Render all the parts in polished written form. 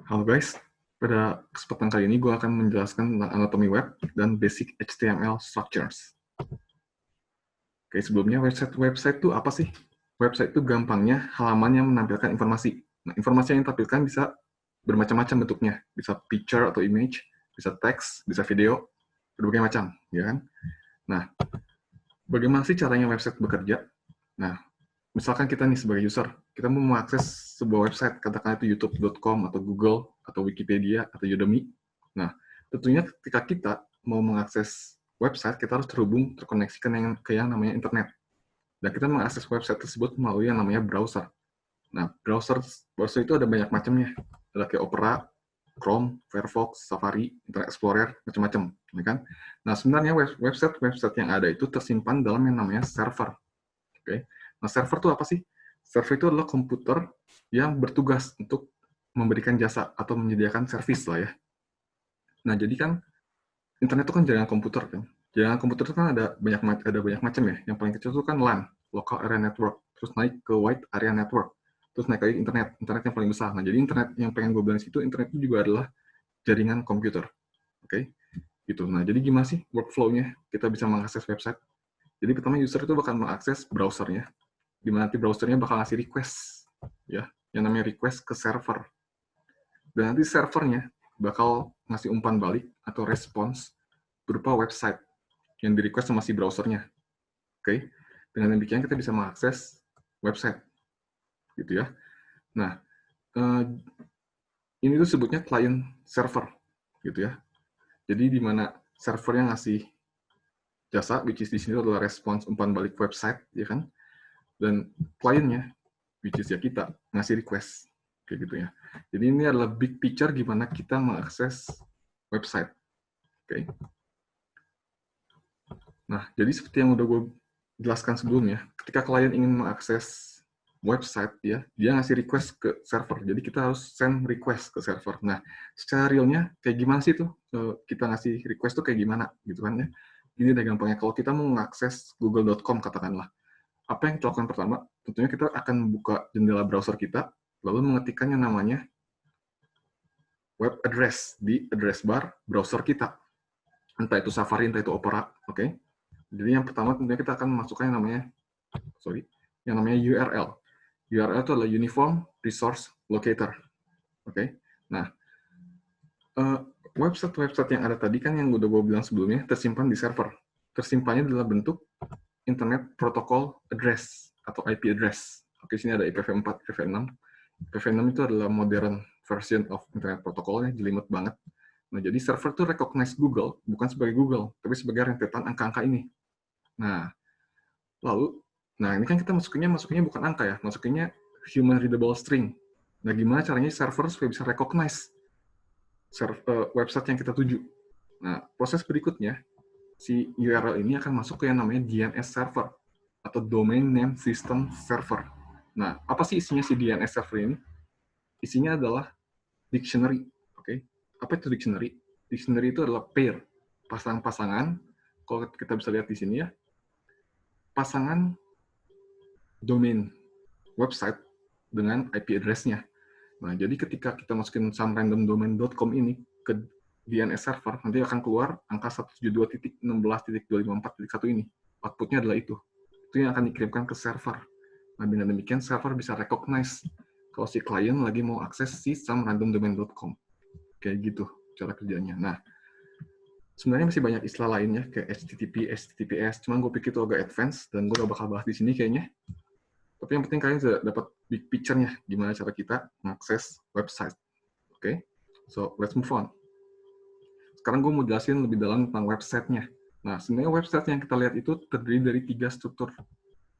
Halo guys, pada kesempatan kali ini gue akan menjelaskan tentang anatomi web dan basic HTML structures. Oke, sebelumnya website itu apa sih? Website itu gampangnya halaman yang menampilkan informasi. Nah, informasi yang ditampilkan bisa bermacam-macam bentuknya. Bisa picture atau image, bisa teks, bisa video, berbagai macam, ya kan? Nah, bagaimana sih caranya website bekerja? Nah, misalkan kita nih sebagai user, kita mau mengakses sebuah website, katakanlah itu youtube.com atau Google atau Wikipedia atau Udemy. Nah, tentunya ketika kita mau mengakses website, kita harus terkoneksikan ke yang namanya internet. Dan kita mengakses website tersebut melalui yang namanya browser. Nah, browser itu ada banyak macamnya. Ada kayak Opera, Chrome, Firefox, Safari, Internet Explorer, macam-macam, ya kan? Nah, sebenarnya website yang ada itu tersimpan dalam yang namanya server. Oke. Nah, server itu apa sih? Server itu adalah komputer yang bertugas untuk memberikan jasa atau menyediakan servis lah ya. Nah, jadi kan internet itu kan jaringan komputer kan. Jaringan komputer itu kan ada banyak macam ya. Yang paling kecil itu kan LAN, Local Area Network. Terus naik ke Wide Area Network. Terus naik lagi internet yang paling besar. Nah, jadi internet yang pengen gue bilang situ, internet itu juga adalah jaringan komputer. Oke? Gitu. Nah, jadi gimana sih workflow-nya kita bisa mengakses website? Jadi pertama user itu bakal mengakses browsernya, di mana nanti browsernya bakal ngasih request, ya, yang namanya request ke server. Dan nanti servernya bakal ngasih umpan balik atau response berupa website yang di request sama si browsernya. Oke, dengan demikian kita bisa mengakses website, gitu ya. Nah, ini tuh sebutnya client server, gitu ya. Jadi di mana server yang ngasih jasa, which is di sini adalah response umpan balik website, ya kan? Dan kliennya, which is ya kita, ngasih request. Kayak gitu ya. Jadi ini adalah big picture gimana kita mengakses website. Oke. Nah, jadi seperti yang udah gue jelaskan sebelumnya, ketika klien ingin mengakses website, ya, dia ngasih request ke server. Jadi kita harus send request ke server. Nah, secara realnya kayak gimana sih tuh kita ngasih request tuh kayak gimana gitu kan ya. Ini udah gampangnya. Kalau kita mau mengakses google.com katakanlah, apa yang kita lakukan pertama? Tentunya kita akan buka jendela browser kita, lalu mengetikkan yang namanya web address di address bar browser kita. Entah itu Safari, entah itu Opera, oke? Jadi yang pertama tentunya kita akan memasukkan yang namanya URL. URL itu adalah Uniform Resource Locator, oke? Nah, website-website yang ada tadi kan yang udah gue bilang sebelumnya tersimpan di server. Tersimpannya dalam bentuk Internet Protocol Address atau IP address. Oke, sini ada IPv4, IPv6. IPv6 itu adalah modern version of Internet Protocol-nya, jelimet banget. Nah, jadi server itu recognize Google, bukan sebagai Google, tapi sebagai rentetan angka-angka ini. Nah, ini kan kita masukinnya bukan angka ya, masukinnya human readable string. Nah, gimana caranya server supaya bisa recognize website yang kita tuju? Nah, proses berikutnya, si URL ini akan masuk ke yang namanya DNS server, atau Domain Name System Server. Nah, apa sih isinya si DNS server ini? Isinya adalah dictionary. Oke. Apa itu dictionary? Dictionary itu adalah pair, pasangan-pasangan. Kalau kita bisa lihat di sini ya, pasangan domain website dengan IP address-nya. Nah, jadi ketika kita masukin somerandomdomain.com ini ke DNS server, nanti akan keluar angka 172.16.254.1 ini. Output-nya adalah itu. Itu yang akan dikirimkan ke server. Nah, dengan demikian server bisa recognize kalau si klien lagi mau akses si somerandomdomain.com. Kayak gitu cara kerjanya. Nah, sebenarnya masih banyak istilah lainnya kayak HTTP, HTTPS, cuman gue pikir itu agak advance dan gue gak bakal bahas di sini kayaknya. Tapi yang penting kalian sudah dapat big picture-nya gimana cara kita mengakses website. Oke, so let's move on. Sekarang gue mau jelasin lebih dalam tentang website-nya. Nah, sebenarnya website yang kita lihat itu terdiri dari 3 struktur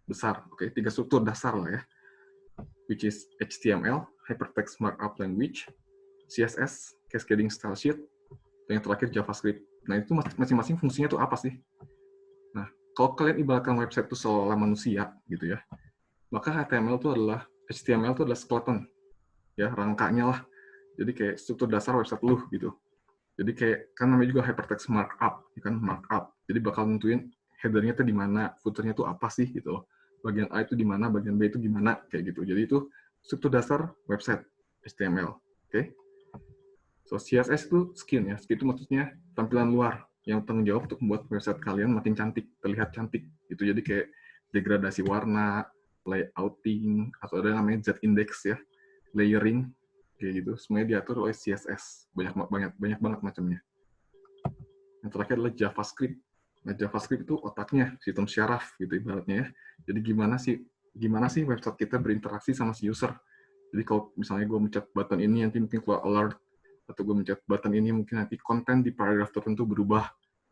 besar, oke, 3 struktur dasar lah ya, which is HTML, Hypertext Markup Language, CSS, Cascading Style Sheet, dan yang terakhir JavaScript. Nah, itu masing-masing fungsinya itu apa sih? Nah, kalau kalian ibaratkan website itu seolah manusia, gitu ya, maka HTML itu adalah skeleton, ya, rangkanya lah. Jadi kayak struktur dasar website lu, gitu. Jadi kayak, kan namanya juga hypertext markup, ya kan, markup. Jadi bakal nentuin header-nya itu di mana, footer-nya itu apa sih, gitu loh. Bagian A itu di mana, bagian B itu gimana, kayak gitu. Jadi itu struktur dasar website HTML, oke? So, CSS itu skin ya. Skin itu maksudnya tampilan luar yang tanggung jawab untuk membuat website kalian makin cantik, terlihat cantik. Itu jadi kayak degradasi warna, layouting, atau ada namanya Z-index ya, layering, kayak gitu. Semuanya diatur oleh CSS. Banyak banget macamnya. Yang terakhir adalah JavaScript. Nah, JavaScript itu otaknya, sistem syaraf gitu ibaratnya ya. Jadi gimana sih website kita berinteraksi sama si user. Jadi kalau misalnya gue mencet button ini nanti mungkin keluar alert, atau gue mencet button ini mungkin nanti konten di paragraf tertentu berubah,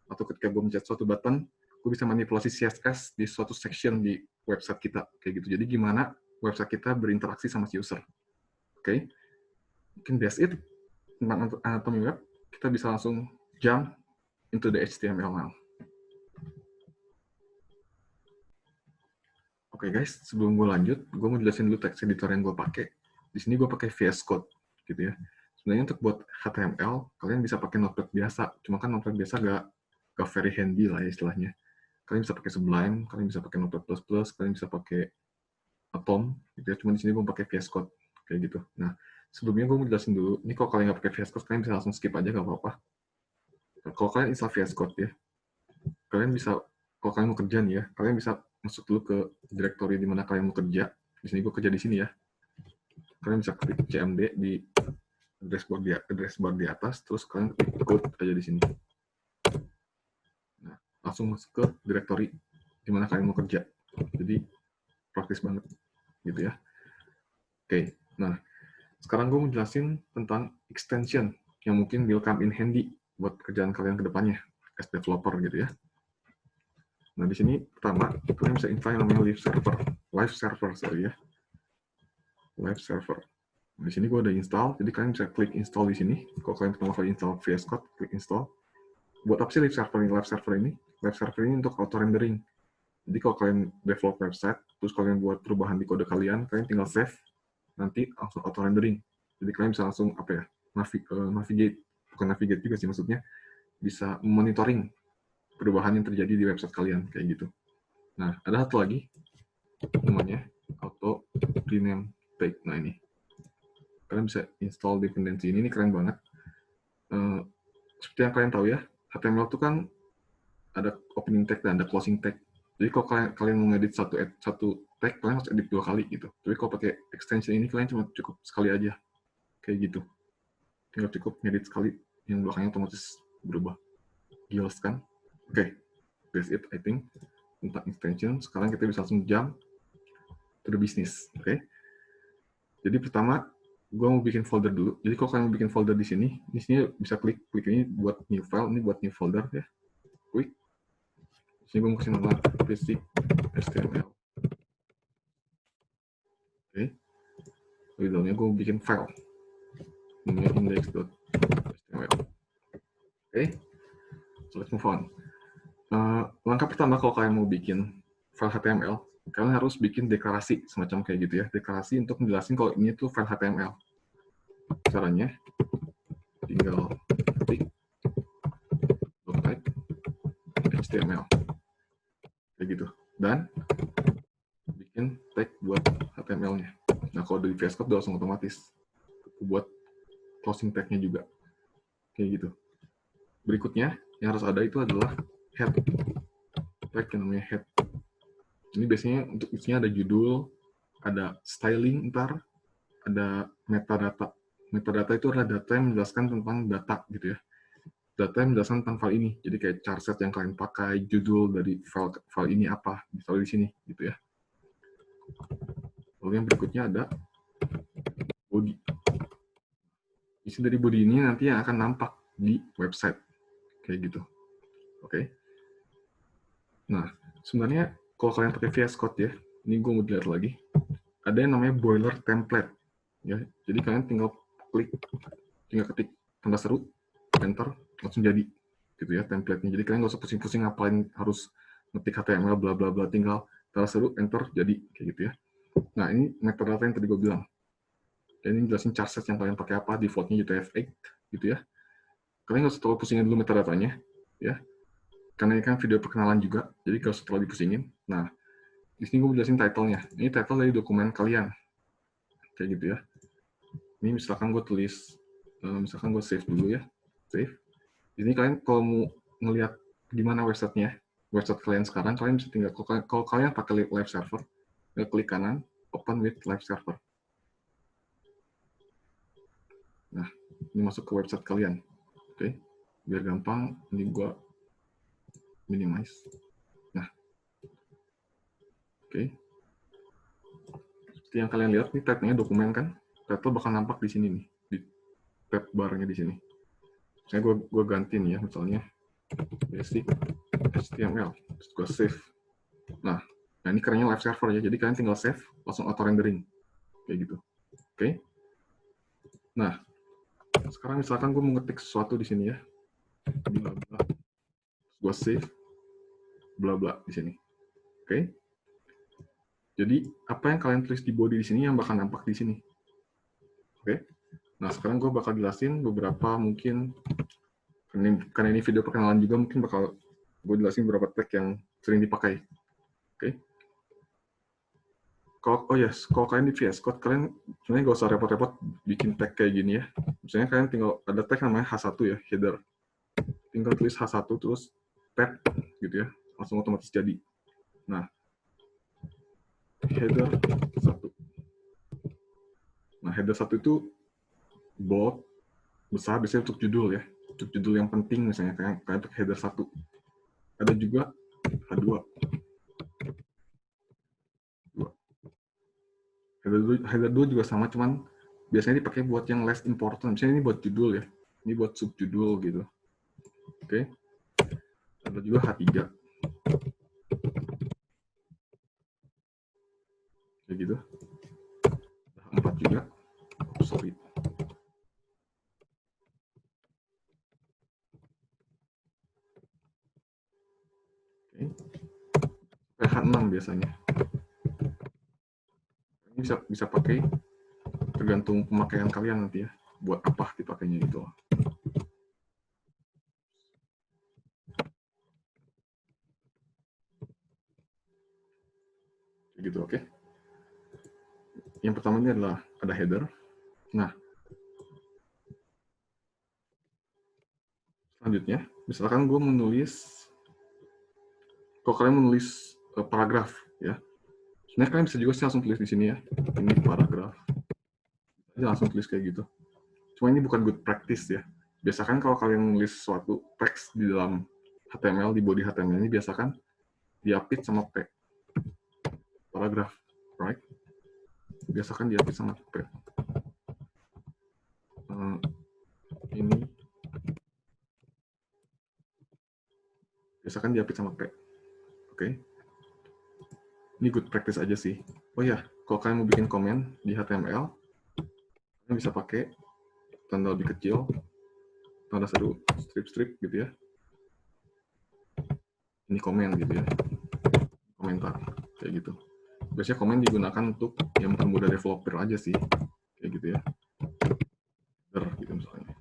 atau ketika gue mencet suatu button, gue bisa manipulasi CSS di suatu section di website kita kayak gitu. Jadi gimana website kita berinteraksi sama si user. Oke, mungkin that's it tentang anatomi web. Kita bisa langsung jump into the HTML now. Oke guys, sebelum gue lanjut, gue mau jelasin dulu text editor yang gue pakai. Di sini gue pakai VS Code, gitu ya. Sebenarnya untuk buat HTML, kalian bisa pakai Notepad biasa. Cuma kan Notepad biasa gak very handy lah ya istilahnya. Kalian bisa pakai Sublime, kalian bisa pakai Notepad++, kalian bisa pakai Atom, gitu ya. Cuma di sini gue pakai VS Code, kayak gitu. Nah, sebelumnya gue mau jelasin dulu. Ini kalau kalian nggak pakai VS Code, kalian bisa langsung skip aja, gak apa-apa. Kalau kalian install VS Code ya, kalian bisa, kalau kalian mau kerja nih ya, kalian bisa masuk dulu ke directory di mana kalian mau kerja. Di sini gue kerja di sini ya. Kalian bisa klik cmd di address bar di atas, terus kalian klik code aja di sini. Nah, langsung masuk ke directory di mana kalian mau kerja. Jadi praktis banget, gitu ya. Oke, nah sekarang gue mau jelasin tentang extension yang mungkin will come in handy buat kerjaan kalian ke depannya as developer gitu ya. Nah, di sini pertama, kalian bisa install yang namanya live server, sorry ya. Live server. Nah, di sini gue udah install, jadi kalian bisa klik install di sini. Kalau kalian pertama kali install VS Code, klik install. Buat apa sih live server ini? Live server ini untuk auto rendering. Jadi kalau kalian develop website, terus kalian buat perubahan di kode kalian tinggal save, nanti langsung auto rendering. Jadi kalian bisa langsung apa ya? Navigate, bukan navigate juga sih maksudnya, bisa monitoring perubahan yang terjadi di website kalian kayak gitu. Nah, ada satu lagi namanya auto rename tag. Nah, ini kalian bisa install dependensi ini keren banget. Seperti yang kalian tahu ya, HTML itu kan ada opening tag dan ada closing tag. Jadi kalau kalian mau ngedit satu tag, kalian harus edit 2 kali gitu. Tapi kalau pakai extension ini kalian cuma cukup sekali aja kayak gitu. Tinggal cukup ngedit sekali, yang belakangnya otomatis berubah. Gila kan? Oke, that's it I think tentang extension. Sekarang kita bisa langsung jump to the business. Oke. Jadi pertama, gue mau bikin folder dulu. Jadi kalau kalian mau bikin folder di sini bisa klik ini buat new file, ini buat new folder ya. Klik. Di sini gue mau kasih nama basic HTML. Oke. Di dalamnya gue mau bikin file. Namanya index.html. Oke. So let's move on. Langkah pertama kalau kalian mau bikin file HTML, kalian harus bikin deklarasi semacam kayak gitu ya. Deklarasi untuk menjelaskan kalau ini tuh file HTML. Caranya tinggal ketik type HTML kayak gitu, dan bikin tag buat HTML-nya. Nah, kalau dari VS Code udah langsung otomatis buat closing tag-nya juga kayak gitu. Berikutnya yang harus ada itu adalah head tag yang namanya head. Ini biasanya untuk isinya ada judul, ada styling, ntar ada metadata. Metadata itu adalah data yang menjelaskan tentang data gitu ya. Data yang menjelaskan tentang file ini. Jadi kayak charset yang kalian pakai, judul dari file ini apa, ditaruh di sini gitu ya. Lalu yang berikutnya ada body. Isi dari body ini nanti yang akan nampak di website kayak gitu. Oke. Nah, sebenarnya kalau kalian pakai VS Code ya, ini gue mau lihat lagi. Ada yang namanya boiler template. Ya, jadi kalian tinggal ketik tanda seru, enter, langsung jadi gitu ya template-nya. Jadi kalian nggak usah pusing-pusing ngapain harus ngetik HTML bla bla bla, tinggal tanda seru, enter, jadi kayak gitu ya. Nah, ini metadata yang tadi gue bilang. Dan ini jelasin charset yang kalian pakai apa, defaultnya UTF-8 gitu ya. Kalian nggak usah terlalu pusingin dulu metadatanya ya. Karena ini kan video perkenalan juga, jadi nggak usah terlalu dipusingin. Nah, di sini gue jelasin title-nya. Ini title dari dokumen kalian. Kayak gitu ya. Ini misalkan gue tulis Misalkan gue save dulu ya, save. Ini kalian kalau mau ngelihat gimana website kalian sekarang, kalian bisa tinggal, kalau kalian pakai live server, klik kanan, open with live server. Nah, ini masuk ke website kalian. Oke, biar gampang, ini gue minimize. Nah, oke. Seperti yang kalian lihat, ini tab-nya dokumen kan, title bakal nampak di sini nih, di tab barnya di sini. Saya gue ganti nih ya, misalnya basic HTML, terus gue save. Nah, ini kerennya live server ya, jadi kalian tinggal save, langsung auto rendering, kayak gitu. Oke. Nah, sekarang misalkan gue mau ngetik sesuatu di sini ya, bla bla, gue save, bla bla di sini. Oke. Jadi apa yang kalian tulis di body di sini yang bakal nampak di sini. Oke. Nah, sekarang gue bakal jelasin beberapa mungkin, karena ini video perkenalan juga, mungkin bakal gue jelasin beberapa tag yang sering dipakai. Oke. Kalau kalian di VS Code, kalian sebenarnya nggak usah repot-repot bikin tag kayak gini ya. Misalnya kalian tinggal ada tag namanya H1 ya, header. Tinggal tulis H1 terus tab gitu ya, langsung otomatis jadi. Nah, header 1. Nah, header 1 itu bold, besar, biasanya untuk judul ya. Untuk judul yang penting misalnya, kayak untuk header 1. Ada juga H2. Header 2 juga sama, cuman biasanya dipakai buat yang less important. Misalnya ini buat judul ya. Ini buat subjudul gitu. Oke. Ada juga H3. Kayak gitu. H4 juga. Sorry. Oke. H6 biasanya. Ini bisa pakai tergantung pemakaian kalian nanti ya. Buat apa dipakainya itu. Gitu, oke. Yang pertama ini adalah ada header. Nah, selanjutnya, misalkan gue menulis, kalau kalian menulis paragraf ya, sebenarnya kalian bisa juga sih langsung tulis di sini ya. Ini paragraf. Aja langsung tulis kayak gitu. Cuma ini bukan good practice ya. Biasakan kalau kalian menulis suatu teks di dalam HTML, di body HTML ini, biasakan diapit sama P. Paragraf, right? Biasakan diapit sama P. Ini biasakan diapit sama P. Oke. Ini good practice aja sih. Oh ya, kalau kalian mau bikin komen di HTML, kalian bisa pakai tanda lebih kecil, tanda seru, strip-strip gitu ya. Ini komen gitu ya. Komentar, kayak gitu. Biasanya komen digunakan untuk yang mempermudah developer aja sih. Kayak gitu ya. Gitu misalnya.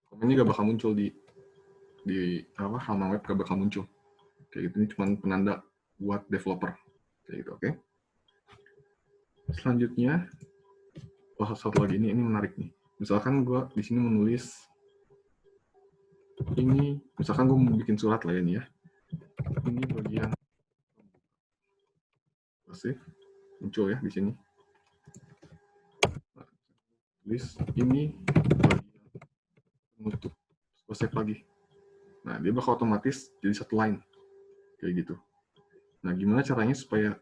Komen juga bakal muncul di halaman web, gak bakal muncul. Kayak gitu, ini cuma penanda buat developer. Kayak gitu, oke. Selanjutnya, satu lagi ini menarik nih. Misalkan gue di sini menulis ini, misalkan gue mau bikin surat lah ini ya. Ini bagian pasif muncul ya di sini. Tulis ini bagian penutup, gue save lagi. Nah, dia bakal otomatis jadi satu line kayak gitu. Nah, gimana caranya supaya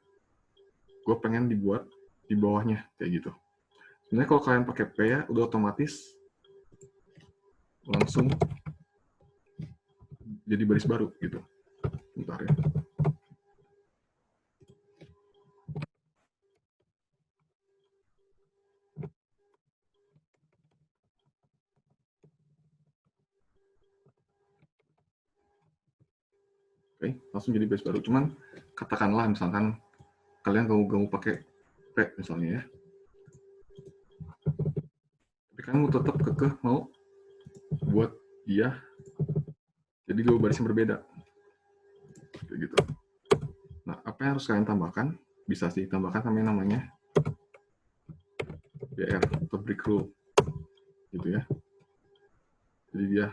gue pengen dibuat di bawahnya kayak gitu. Sebenarnya kalau kalian pakai P ya, udah otomatis langsung jadi baris baru gitu. Bentar ya. Oke, langsung jadi baris baru. Cuman katakanlah misalkan kalian gak mau pakai P misalnya ya. Tapi kalian mau tetap kekeh mau buat dia jadi dua baris yang berbeda. Kayak gitu. Nah, apa yang harus kalian tambahkan? bisa sih tambahkan namanya BR atau break rule gitu ya. Jadi dia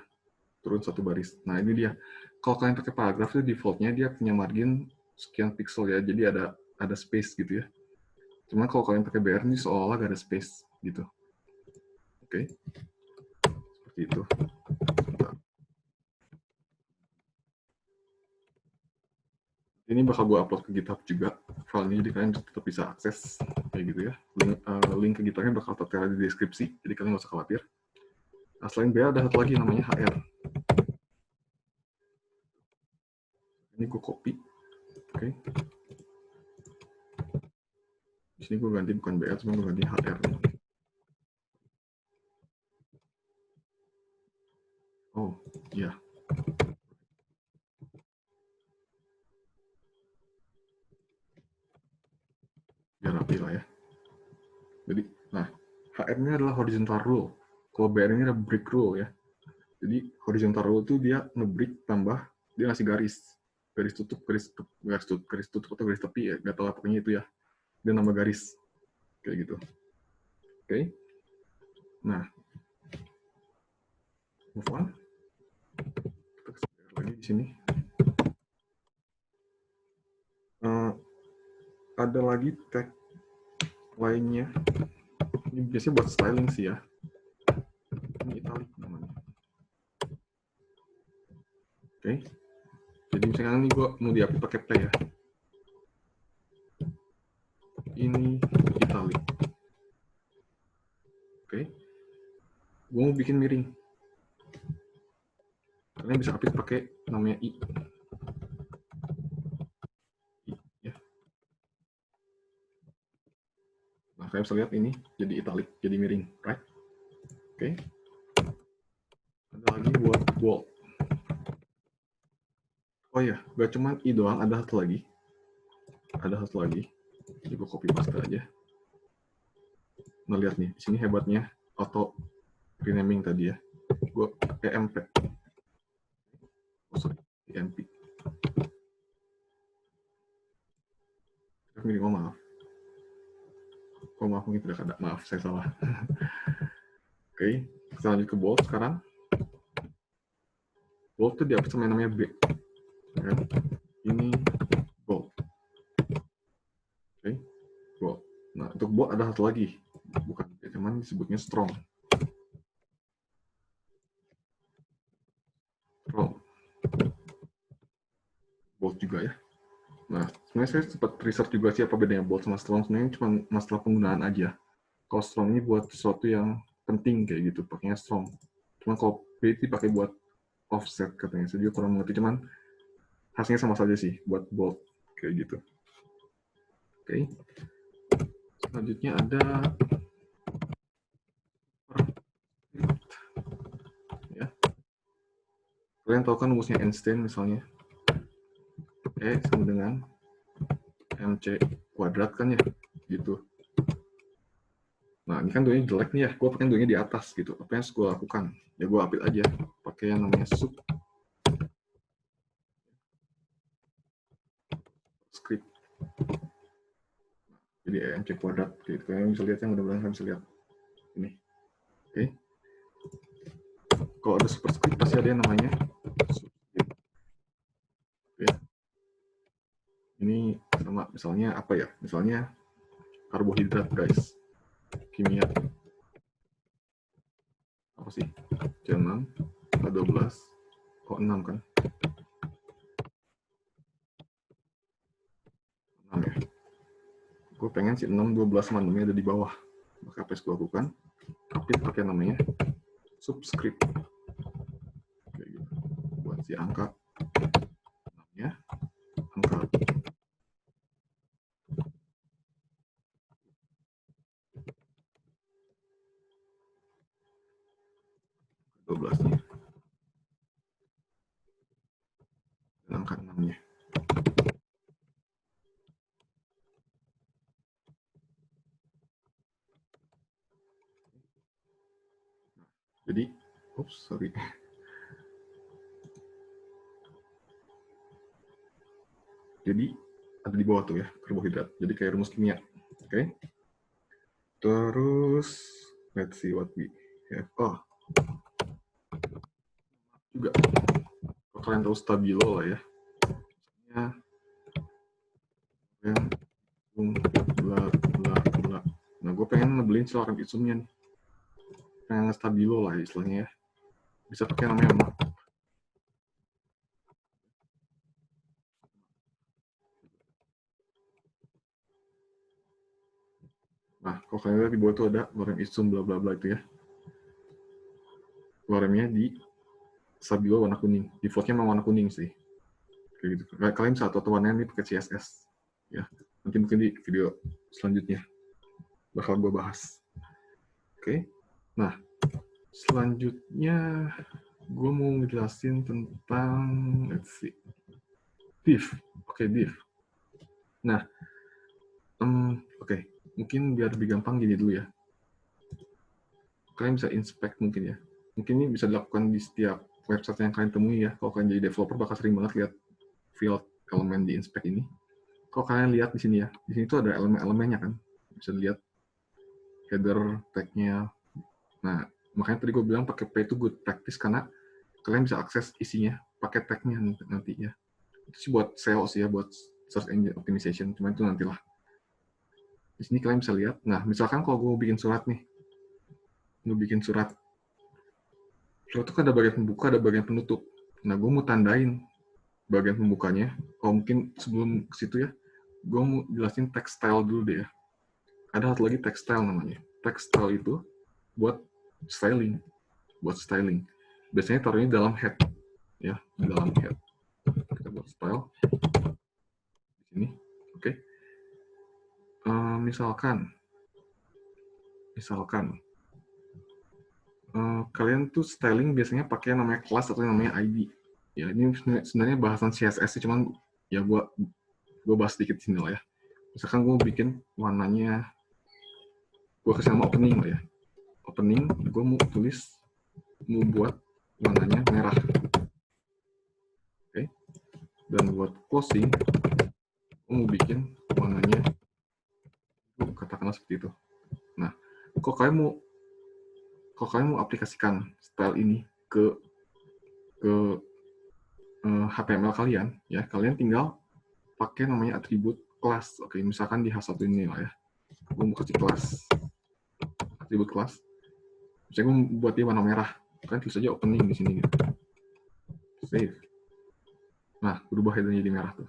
turun satu baris. Nah ini dia. Kalau kalian pakai paragraf itu defaultnya dia punya margin sekian pixel ya. Jadi ada space gitu ya. Cuma kalau kalian pakai BR ini seolah-olah gak ada space gitu. Oke. Seperti itu. Ini bakal gue upload ke GitHub juga filenya, jadi kalian tetap bisa akses kayak gitu ya. Link ke GitHubnya bakal tertera di deskripsi, jadi kalian nggak usah khawatir. Nah, selain BR ada satu lagi namanya HR. Ini gue copy, oke. Di sini gue ganti bukan BR, cuma gue ganti HR. Oh, iya. Biar rapi lah ya. Jadi, nah, HR ini adalah horizontal rule. Kalau BR ini ada break rule ya. Jadi horizontal rule itu dia nge-break tambah, dia ngasih garis. Garis tutup, garis tutup atau garis tepi ya, nggak tahu apanya itu ya. Dia nambah garis. Kayak gitu. Oke. Nah, move on. Kita lagi di sini. Ada lagi tag lainnya. Ini biasanya buat styling sih ya. Ini italic namanya. Oke. Jadi misalnya ini gue mau di-upload pakai P ya. Ini italic. Oke. Gue mau bikin miring. Kalian bisa upload pakai namanya I. Ya. Nah, kalian bisa lihat ini jadi italic, jadi miring, right? Oke. Ada lagi buat bold. Oh ya, gak cuma I doang, ada satu lagi. Ada satu lagi. Jadi gue copy paste aja. Nah, lihat nih, di sini hebatnya auto renaming tadi ya. Gue EMP. Oh, sorry, EMP. Ini, oh maaf. Oh maaf, mungkin tidak ada. Maaf, saya salah. Oke, kita lanjut ke bold sekarang. Bold itu dihapus sama yang namanya B. Ini bold. Oke, bold. Nah, untuk bold ada satu lagi. Bukan B, cuman disebutnya strong. Strong. Bold juga ya. Nah, sebenarnya saya sempat research juga sih apa bedanya bold sama strong. Sebenarnya cuma masalah penggunaan aja. Kalau strong ini buat sesuatu yang penting kayak gitu, pakainya strong. Cuma kalau B itu pakai buat offset katanya. Saya juga kurang mengerti, cuman hasilnya sama saja sih buat bold kayak gitu. Oke. Selanjutnya ada ya. Kalian tahu kan rumusnya Einstein misalnya. E sama dengan MC kuadrat kan ya, gitu. Nah, ini kan duanya jelek nih ya, gue pakai duanya di atas gitu. Apa yang harus gue lakukan? Ya gue update aja, pakai yang namanya subscript. Jadi MC kuadrat gitu. Kalian bisa lihat yang mudah-mudahan kalian bisa lihat. Ini. Oke. Kalau ada superscript pasti ada yang namanya subscript. Oke. Ini sama misalnya apa ya? Misalnya karbohidrat guys. Kimia. Apa sih? C6, K12, kok 6 kan? 6 ya. Gue pengen si 6, 12 sama 6 ada di bawah. Maka apa yang gue lakukan? Update pakai namanya subscript. Kayak gitu. Buat si angka 6-nya, angka 12-nya, dan angka 6-nya. Jadi, oops, sorry. Jadi, ada di bawah tuh ya, karbohidrat. Jadi kayak rumus kimia. Oke. Terus let's see what we have. Oh, juga kalau kalian tahu stabilo lah ya. Bla bla bla. Nah, gue pengen ngebeliin si lorem ipsumnya nih. Pengen stabilo lah istilahnya ya. Bisa pakai namanya MAP. Nah, kalau kalian lihat di bawah itu ada lorem ipsum bla bla bla itu ya. Loremnya di stabilo warna kuning. Defaultnya memang warna kuning sih. Kayak gitu. Kalian bisa atau warnanya ini pakai CSS. Ya, nanti mungkin di video selanjutnya bakal gue bahas. Oke. Nah, selanjutnya gue mau ngejelasin tentang let's see. Div. Oke, div. Nah, oke. Mungkin biar lebih gampang gini dulu ya. Kalian bisa inspect mungkin ya. Mungkin ini bisa dilakukan di setiap website yang kalian temui ya. Kalau kalian jadi developer bakal sering banget lihat field elemen di inspect ini. Kalau kalian lihat di sini ya, di sini tuh ada elemen-elemennya kan. Bisa dilihat header, tag-nya. Nah, makanya tadi gue bilang pakai pay to good practice karena kalian bisa akses isinya pakai tag-nya nanti ya. Itu sih buat SEO sih ya, buat search engine optimization. Cuma itu nantilah. Di sini kalian bisa lihat. Nah, misalkan kalau gue bikin surat nih, gue bikin surat itu kan ada bagian pembuka, ada bagian penutup. Nah, gue mau tandain bagian pembukanya. Oh, mungkin sebelum ke situ ya, gue mau jelasin textile dulu deh ya. Ada satu lagi textile namanya. Textile itu buat styling. Buat styling. Biasanya taruhnya dalam head. Ya, di dalam head. Kita buat style. Di sini. Oke. Misalkan kalian tuh styling biasanya pakai namanya kelas atau namanya ID. Ya, ini sebenarnya bahasan CSS sih, cuman ya gue bahas sedikit di sini lah ya. Misalkan gue bikin warnanya, gue kasih nama opening lah ya. Opening, gue mau buat warnanya merah. Oke. Dan buat closing, gue mau bikin warnanya katakanlah seperti itu. Nah, kalau kalian mau aplikasikan style ini ke HTML kalian, ya kalian tinggal pakai namanya atribut kelas. Oke, misalkan di H1 ini lah ya. Gue mau kasih kelas, atribut kelas. Misalnya gue buat dia warna merah. Kalian tulis aja opening di sini gitu. Save. Nah, berubah headernya jadi merah tuh.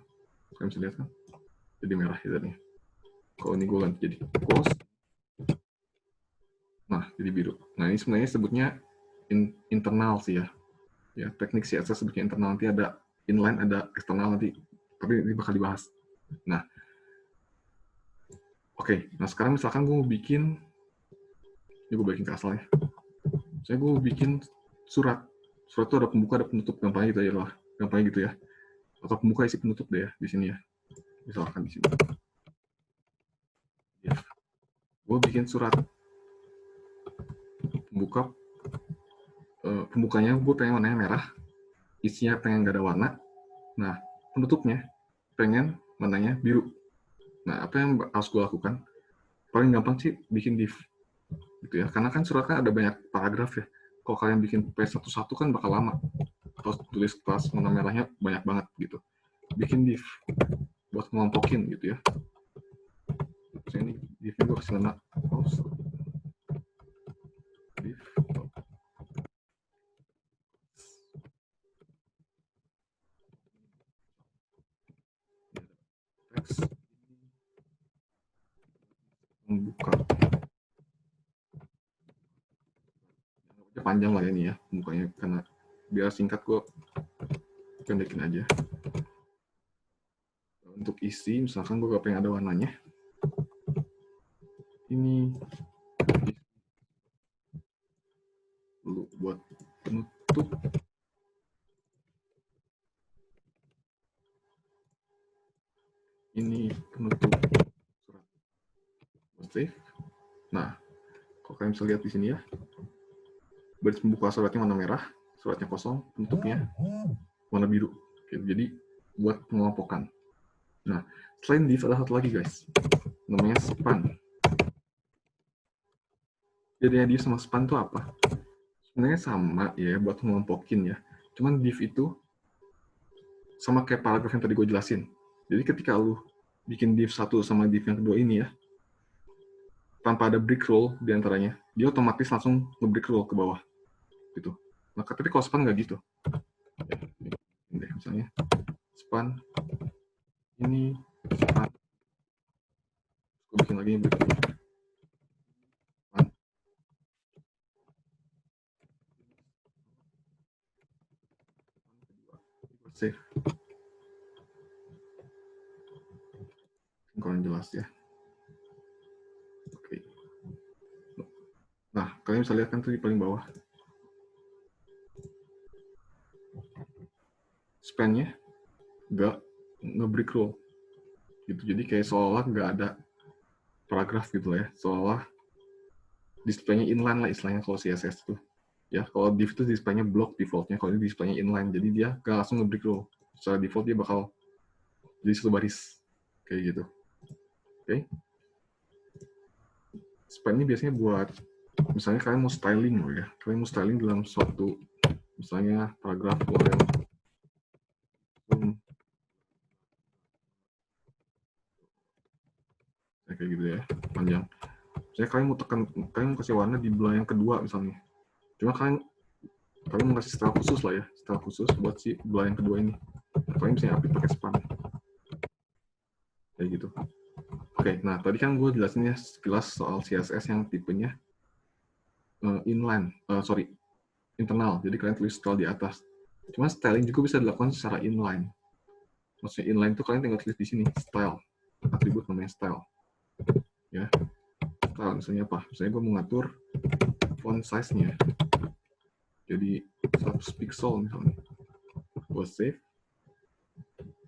Kalian bisa lihat kan? Jadi merah headernya. Kalau ini gue ganti jadi close. Nah, jadi biru. Nah, ini sebenarnya sebutnya internal sih ya. Ya, teknik CSS sebutnya internal. Nanti ada inline, ada eksternal nanti. Tapi ini bakal dibahas. Nah, oke. Nah, sekarang misalkan gue mau bikin, ini gue bikin ke asalnya. Saya gue bikin surat. Surat itu ada pembuka, ada penutup. Gampangnya gitu ya lah. Gampangnya gitu ya. Atau pembuka isi penutup deh ya di sini ya. Misalkan di sini. Ya. Gue bikin surat pembuka. Pembukanya gue pengen warnanya merah. Isinya pengen gak ada warna. Nah, penutupnya pengen warnanya biru. Nah, apa yang harus gue lakukan? Paling gampang sih bikin div. Gitu ya. Karena kan surat kan ada banyak paragraf ya. Kalau kalian bikin P11 kan bakal lama. Atau tulis kelas warna merahnya banyak banget gitu. Bikin div buat ngelompokin gitu ya. Saya ini divnya gue kasih nama div teks membuka. Panjang lah ini ya pembukanya karena biar singkat gue pendekin aja. Untuk isi misalkan gue gak pengen ada warnanya. Ini dulu buat penutup. Ini penutup surat. Save. Nah, kalau kalian bisa lihat di sini ya, baris pembuka suratnya warna merah, suratnya kosong, penutupnya warna biru. Oke, jadi buat pengelompokan. Nah, selain div ada satu lagi guys, namanya span. Bedanya div sama span itu apa? Sebenarnya sama ya buat ngelompokin ya. Cuman div itu sama kayak paragraf yang tadi gue jelasin. Jadi ketika lu bikin div satu sama div yang kedua ini ya, tanpa ada break rule di antaranya, dia otomatis langsung nge-break rule ke bawah. Gitu. Nah, tapi kalau span nggak gitu. Ini deh, misalnya span ini span. Gue bikin lagi break rule. Span. Save. Kurang jelas ya. Oke. Nah, kalian bisa lihat kan tuh di paling bawah. Span-nya nggak nge-break rule. Gitu. Jadi kayak seolah nggak ada paragraf gitu lah ya. Seolah display-nya inline lah istilahnya kalau CSS tuh. Ya, kalau div itu display-nya block default-nya, kalau ini display-nya inline. Jadi dia nggak langsung nge-break rule. Secara default dia bakal jadi satu baris. Kayak gitu. Oke. Span ini biasanya buat, misalnya kalian mau styling ya. Kalian mau styling dalam suatu, misalnya paragraf URL. Kayak gitu ya, panjang. Misalnya kalian mau kasih warna di belah yang kedua misalnya. Cuma kalian mau kasih style khusus lah ya, style khusus buat si belah yang kedua ini. Kalian bisa update pakai span. Kayak gitu. Oke, nah tadi kan gue jelasin ya sekilas soal CSS yang tipenya internal. Jadi kalian tulis style di atas. Cuma styling juga bisa dilakukan secara inline. Maksudnya inline itu kalian tinggal tulis di sini, style. Atribut namanya style. Ya, style misalnya apa? Misalnya gue mengatur font size-nya. Jadi 100 pixel misalnya. Gue save.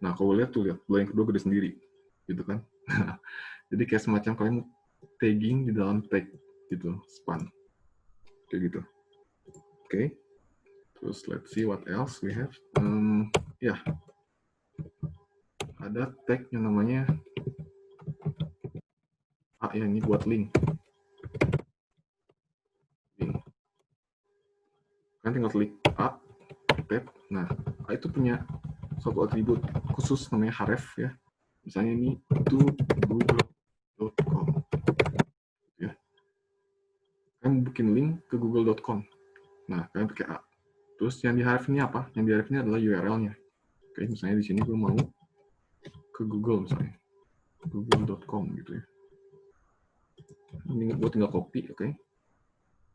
Nah, kalau lihat tuh, lihat belah yang kedua gede sendiri. Gitu kan. Jadi kayak semacam kalian tagging di dalam tag gitu, span. Kayak gitu. Oke. Terus let's see what else we have. Ya. Ada tag yang namanya ya ini buat link. Kalian tinggal klik A, tab. Nah, A itu punya suatu atribut khusus namanya href ya. Misalnya ini to google.com. Ya. Kalian bikin link ke google.com. Nah, kalian pakai A. Terus yang di href ini apa? Yang di href ini adalah URL-nya. Oke, misalnya di sini gue mau ke Google misalnya. google.com gitu ya. Ini gue tinggal copy, oke.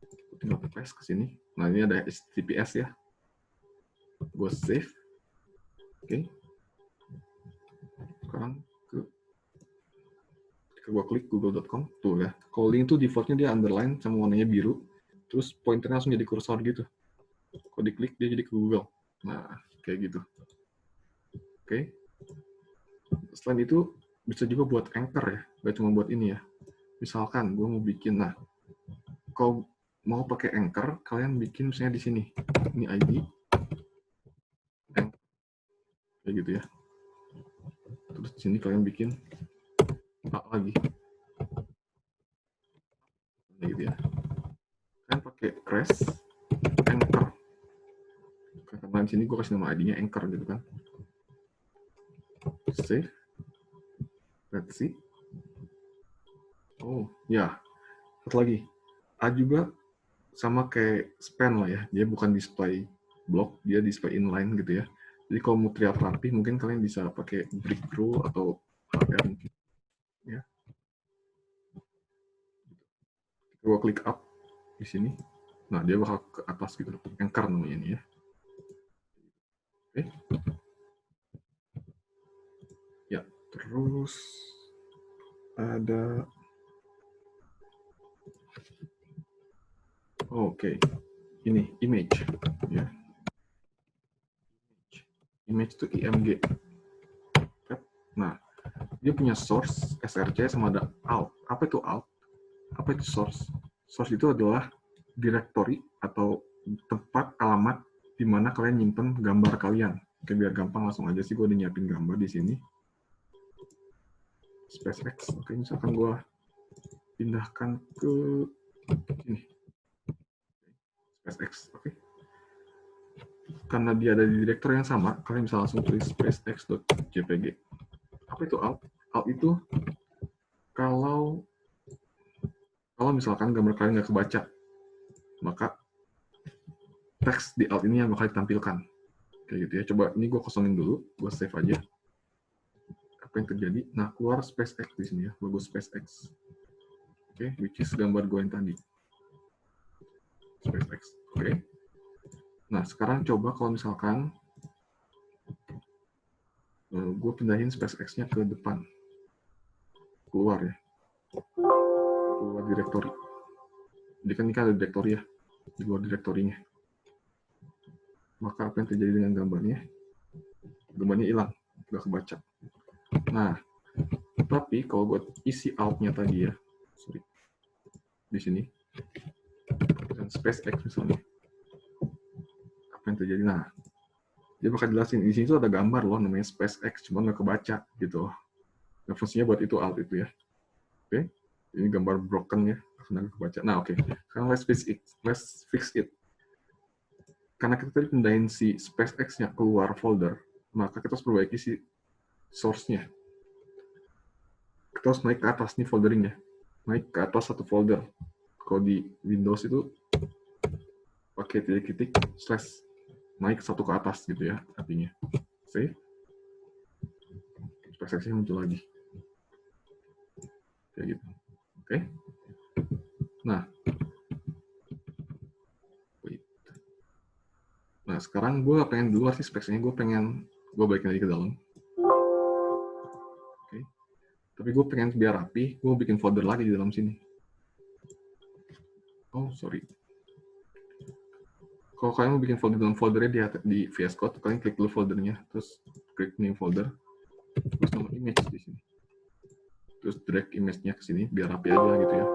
Gue tinggal paste ke sini. Nah, ini ada HTTPS ya. Gue save. Oke. Sekarang ketika gue klik google.com, tuh ya. Kalau link itu defaultnya dia underline sama warnanya biru. Terus pointernya langsung jadi kursor gitu. Kalau diklik dia jadi ke Google. Nah, kayak gitu. Oke. Selain itu bisa juga buat anchor ya. Gak cuma buat ini ya. Misalkan gue mau bikin, nah, kalau mau pakai anchor, kalian bikin misalnya di sini. Ini ID. Kayak gitu ya. Terus di sini kalian bikin A lagi. Kayak gitu ya. Kalian pakai res anchor. Karena di sini gue kasih nama ID-nya anchor gitu kan. Save. Let's see. Oh, ya. Satu lagi. A juga sama kayak span lah ya. Dia bukan display block, dia display inline gitu ya. Jadi kalau mau terlihat rapi, mungkin kalian bisa pakai break rule atau HR mungkin. Ya. Gue klik up di sini. Nah, dia bakal ke atas gitu. Anchor namanya ini ya. Oke. Ya, terus ada ini image ya. Image itu img. Nah, dia punya source src sama ada alt. Apa itu alt? Apa itu source? Source itu adalah directory atau tempat alamat di mana kalian nyimpen gambar kalian. Oke, biar gampang langsung aja sih gue udah nyiapin gambar di sini. SpaceX. Oke, misalkan gue pindahkan ke sini, SpaceX. Oke. Karena dia ada di direktur yang sama, kalian bisa langsung tulis spacex.jpg. Apa itu alt? Alt itu kalau misalkan gambar kalian nggak kebaca, maka teks di alt ini yang bakal ditampilkan. Kayak gitu ya. Coba ini gue kosongin dulu, gue save aja. Apa yang terjadi? Nah, keluar SpaceX di sini ya, logo SpaceX. Oke, which is gambar gue yang tadi. SpaceX. Oke. Nah, sekarang coba kalau misalkan gue pindahin SpaceX-nya ke depan. Keluar ya. Keluar direktori. Jadi kan ini kan ada direktori ya. Di luar direktorinya. Maka apa yang terjadi dengan gambarnya? Gambarnya hilang. Nggak kebaca. Nah, tapi kalau buat isi alt-nya tadi ya. Sorry. Di sini. Dan SpaceX misalnya. Apa yang terjadi? Nah, dia bakal jelasin. Di sini tuh ada gambar loh namanya SpaceX. Cuma nggak kebaca gitu. Nah, fungsinya buat itu alt itu ya. Oke. Ini gambar broken ya. Nggak kebaca. Nah, oke. Sekarang let's fix it. Karena kita tadi pindahin si SpaceX-nya keluar folder, maka kita harus perbaiki si source-nya. Kita harus naik ke atas nih folderingnya. Naik ke atas satu folder. Kalau di Windows itu pakai titik-titik slash naik satu ke atas gitu ya artinya. Save. SpaceX-nya muncul lagi. Kayak gitu. Oke. Nah, sekarang gue pengen dulu sih SpaceX-nya, gue balikin lagi ke dalam. Oke. Tapi gue pengen biar rapi, gue bikin folder lagi di dalam sini. Oh, sorry. Kalau kalian mau bikin folder dalam foldernya di VS Code, kalian klik dulu foldernya, terus klik new folder, terus nama image di sini. Terus drag image-nya ke sini, biar rapi aja gitu ya.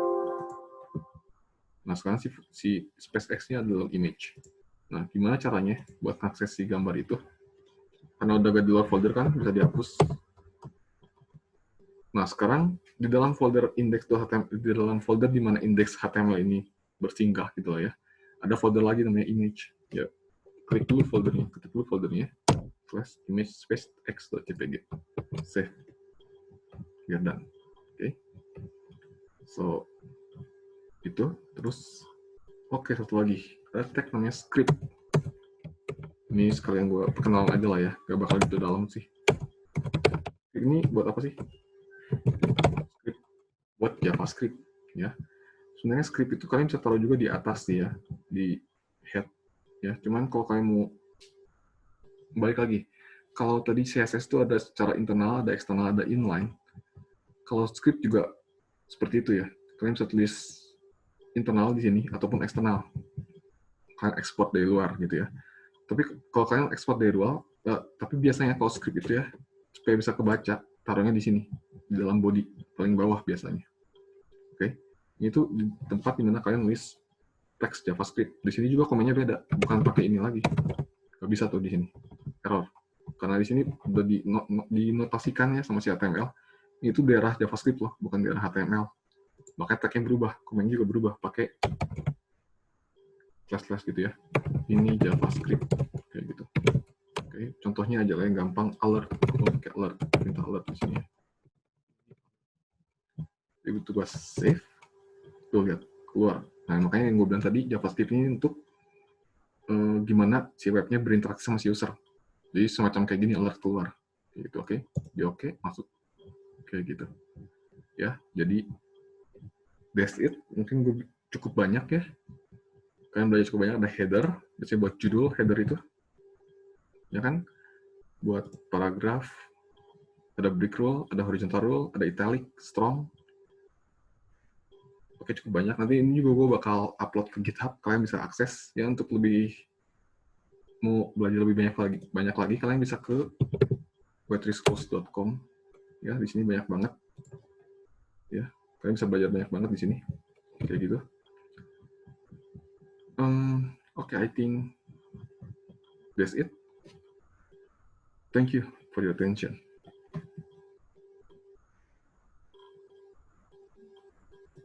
Nah, sekarang si SpaceX-nya adalah image. Nah, gimana caranya buat akses si gambar itu? Karena udah gak di luar folder kan, bisa dihapus. Nah, sekarang di dalam folder index.html, di dalam folder di mana index.html ini bersinggah gitu lah ya, ada folder lagi namanya image. Ya, klik dulu foldernya, ketik dulu foldernya, slash image spacex.jpg, save, biar done. Oke. So, itu, terus, oke, satu lagi, ada tag namanya script. Ini sekalian gue perkenalan aja lah ya, gak bakal gitu dalam sih. Ini buat apa sih? Script buat JavaScript ya. Sebenarnya script itu kalian bisa taruh juga di atas nih ya, di head ya. Cuman kalau kalian mau balik lagi, kalau tadi CSS itu ada secara internal, ada eksternal, ada inline. Kalau script juga seperti itu ya. Kalian bisa tulis internal di sini ataupun eksternal. Kalian ekspor dari luar gitu ya. Tapi kalau kalian ekspor dari luar, tapi biasanya kalau script itu ya, supaya bisa kebaca, taruhnya di sini, di dalam body, paling bawah biasanya. Oke, itu di tempat dimana kalian nulis teks JavaScript. Di sini juga komennya beda, bukan pakai ini lagi. Nggak bisa tuh di sini, error. Karena di sini udah dinotasikan ya sama si HTML, itu daerah JavaScript loh, bukan daerah HTML. Makanya tagnya berubah, komennya juga berubah, pakai slash gitu ya. Ini JavaScript, kayak gitu. Oke, contohnya aja lah yang gampang, alert, pakai alert, minta alert di sini. Jadi tugas save, tuh lihat keluar. Nah, makanya yang gue bilang tadi, JavaScript ini untuk gimana si webnya berinteraksi sama si user. Jadi semacam kayak gini alert keluar. Gitu, oke. Dia oke, masuk. Kayak gitu. Ya, jadi that's it. Mungkin gue cukup banyak ya. Kalian belajar cukup banyak. Ada header, biasanya buat judul header itu. Ya kan? Buat paragraf, ada break rule, ada horizontal rule, ada italic, strong. Oke, cukup banyak. Nanti ini juga gue bakal upload ke GitHub. Kalian bisa akses ya untuk lebih mau belajar lebih banyak lagi kalian bisa ke wetriscourse.com ya, di sini banyak banget ya, kalian bisa belajar banyak banget di sini kayak gitu. Okay, I think that's it. Thank you for your attention.